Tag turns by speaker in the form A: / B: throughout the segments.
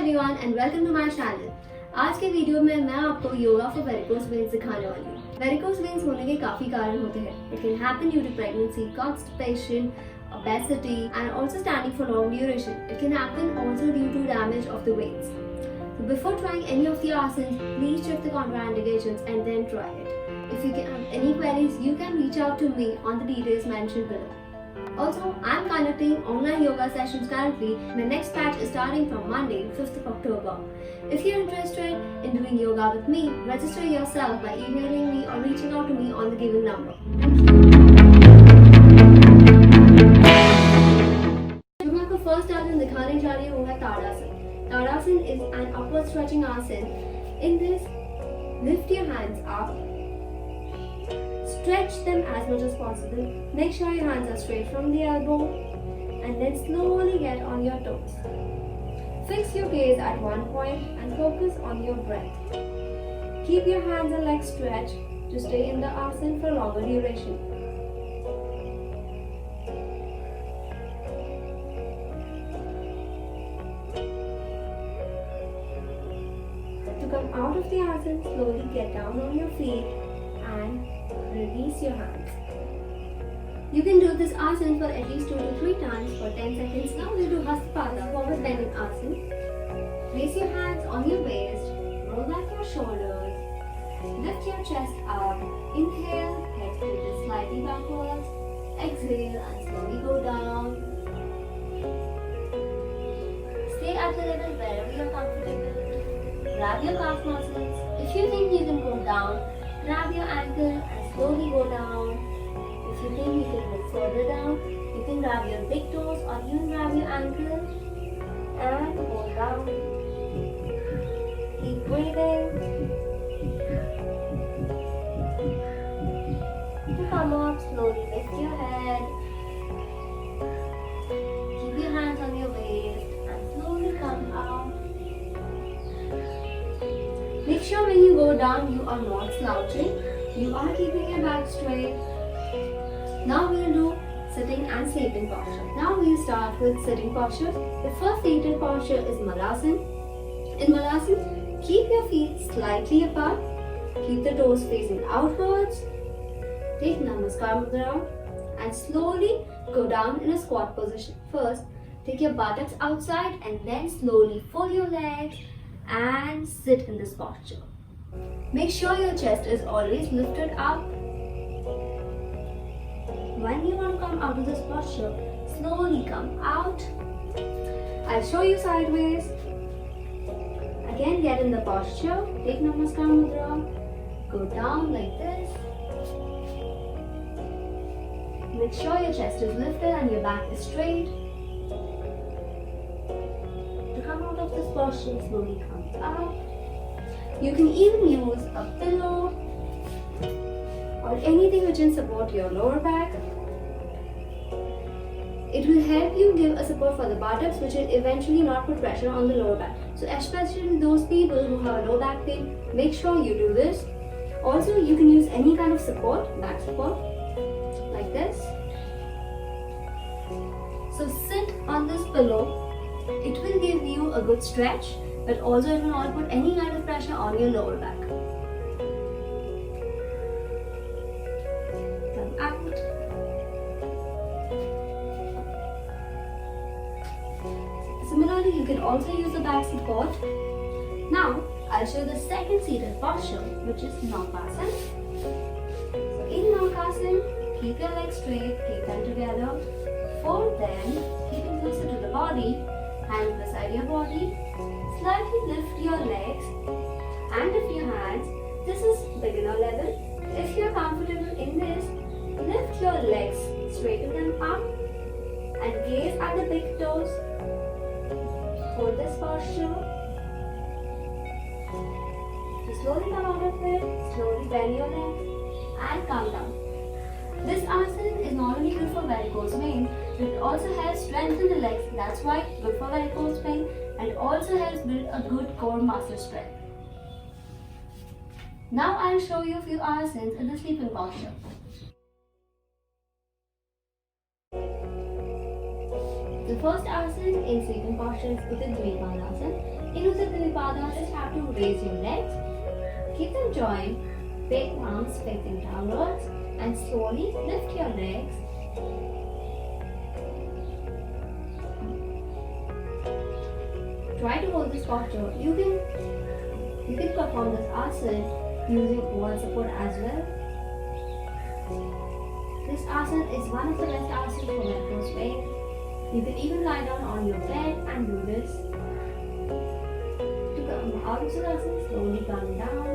A: Everyone and welcome to my channel. आज के video में मैं आपको योगा फॉर वेरिकोज वेन्स सिखाने वाली हूँ। वेरिकोज वेन्स होने के काफी कारण होते हैं। It can happen due to pregnancy, constipation, obesity and also standing for long duration. It can happen also due to damage of the veins. So before trying any of the asanas, please check the contraindications and then try it. If you have any queries, you can reach out to me on the details mentioned below. Also, I'm conducting online yoga sessions currently. My next batch is starting from Monday, 5th of October. If you're interested in doing yoga with me, register yourself by emailing me or reaching out to me on the given number. जो मैं आपको first आसन दिखाने जा रही हूँ वो है ताड़ासन। ताड़ासन is an upward stretching asan. In this, lift your hands up. Stretch them as much as possible. Make sure your hands are straight from the elbow and then slowly get on your toes. Fix your gaze at one point and focus on your breath. Keep your hands and legs stretched to stay in the asana for longer duration. To come out of the asana, slowly get down on your feet and release your hands. You can do this asana for at least 2 to 3 times for 10 seconds. Now we do Hastapata, forward bending asana. Place your hands on your waist, roll back your shoulders, lift your chest up. Inhale, head tilted slightly backwards. Exhale and slowly go down. Stay at the level wherever you're comfortable. Grab your calf muscles. If you think you can go down, grab your ankle and slowly go down. If you think you can go further down, you can grab your big toes or even grab your ankle and go down. Keep breathing. To come up, slowly lift your head. Keep your hands on your waist and slowly come out. Make sure when you go down, you are not slouching. You are keeping your back straight. Now we'll do sitting and sleeping posture. Now we'll start with sitting posture. The first seated posture is Malasana. In Malasana, keep your feet slightly apart. Keep the toes facing outwards. Take Namaskar Mudra and slowly go down in a squat position. First, take your buttocks outside and then slowly fold your legs and sit in this posture. Make sure your chest is always lifted up. When you want to come out of this posture, slowly come out. I'll show you sideways. Again, get in the posture. Take Namaskar Mudra. Go down like this. Make sure your chest is lifted and your back is straight. To come out of this posture, slowly come out. You can even use a pillow or anything which can support your lower back. It will help you give a support for the buttocks, which will eventually not put pressure on the lower back. So especially those people who have low back pain, make sure you do this. Also, you can use any kind of support, back support, like this. So sit on this pillow. It will give you a good stretch, but also it will not put any kind of pressure on your lower back. Come out. Similarly, you can also use the back support. Now, I'll show the second seated posture, which is Naukasana. So in Naukasana, keep your legs straight, keep them together. Fold them, keep it closer to the body, hands beside your body. Slightly lift your legs and lift your hands. This is beginner level. If you're comfortable in this, lift your legs, straighten them up and gaze at the big toes. Hold this posture. So slowly come out of it, slowly bend your legs and come down. This asana is not only good for varicose vein, but it also helps strengthen the legs. That's why it's good for varicose vein and also helps build a good core muscle strength. Now I'll show you a few asanas in the sleeping posture. The first asana in sleeping posture is Uttanadvipalasa. In Tripadas, just have to raise your legs, keep them joined, big arms facing downwards, and slowly lift your legs. Try to hold this posture. You can perform this asana using wall support as well. This asana is one of the best asanas for varicose veins. You can even lie down on your bed and do this. To come out of Sukhasana, slowly come down.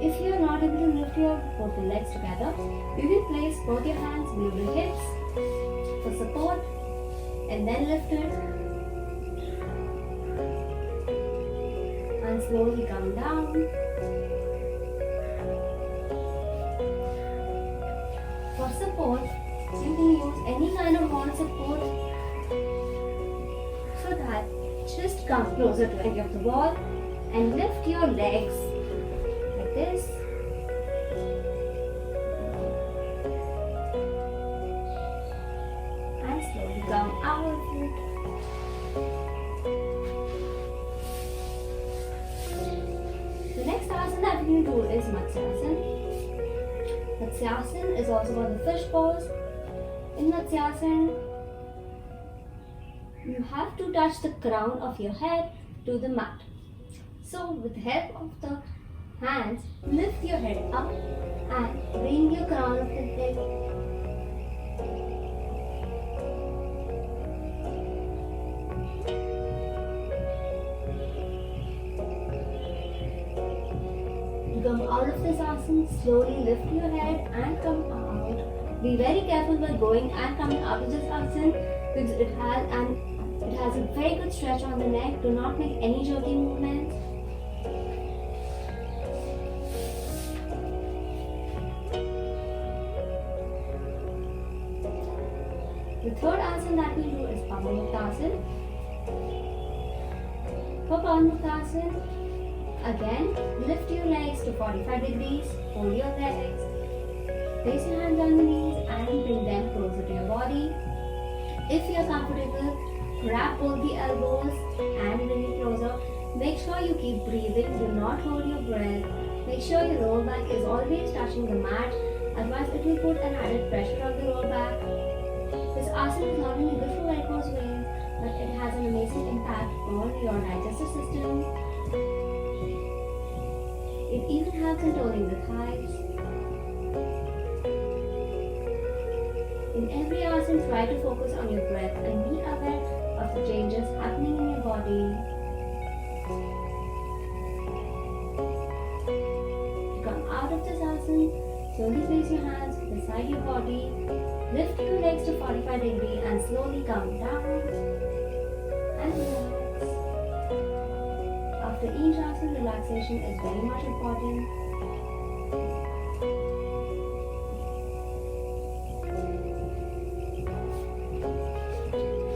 A: If you are not able to lift your both the legs together, you can place both your hands below the hips for support and then lift it. And slowly come down. For support, you can use any kind of wall support. For that, just come closer to any of the wall and lift your legs like this. And slowly come out of it. The next asana that we will do is Matsyasana. Matsyasana is also called the fish pose. In Matsyasana, you have to touch the crown of your head to the mat. So, with the help of the hands, lift your head up and bring your crown of the head come out of this asana, slowly lift your head and come out. Be very careful while going and coming out of this asana because it has a very good stretch on the neck. Do not make any jerky movements. The third asana that we do is Padamuktasana. For Padamuktasana, again, lift your legs to 45 degrees, hold your legs, place your hands on the knees and bring them closer to your body. If you are comfortable, grab both the elbows and bring it closer. Make sure you keep breathing, do not hold your breath. Make sure your lower back is always touching the mat, otherwise it will put an added pressure on the lower back. This asana is not only good for varicose veins, but it has an amazing impact on your digestive system. It even helps in toning the thighs. In every asana, try to focus on your breath and be aware of the changes happening in your body. To come out of this asana, slowly place your hands beside your body, lift your legs to 45 degrees and slowly come down and relax. After each asana, relaxation is very much important.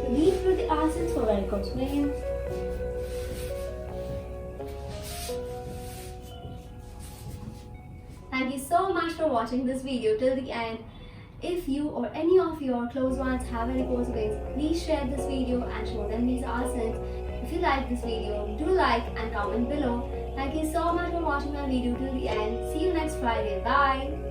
A: So these were the asanas for varicose veins. Thank you so much for watching this video till the end. If you or any of your close ones have varicose veins, please share this video and show them these asanas. If you like this video, do like and comment below. Thank you so much for watching my video till the end. See you next Friday. Bye.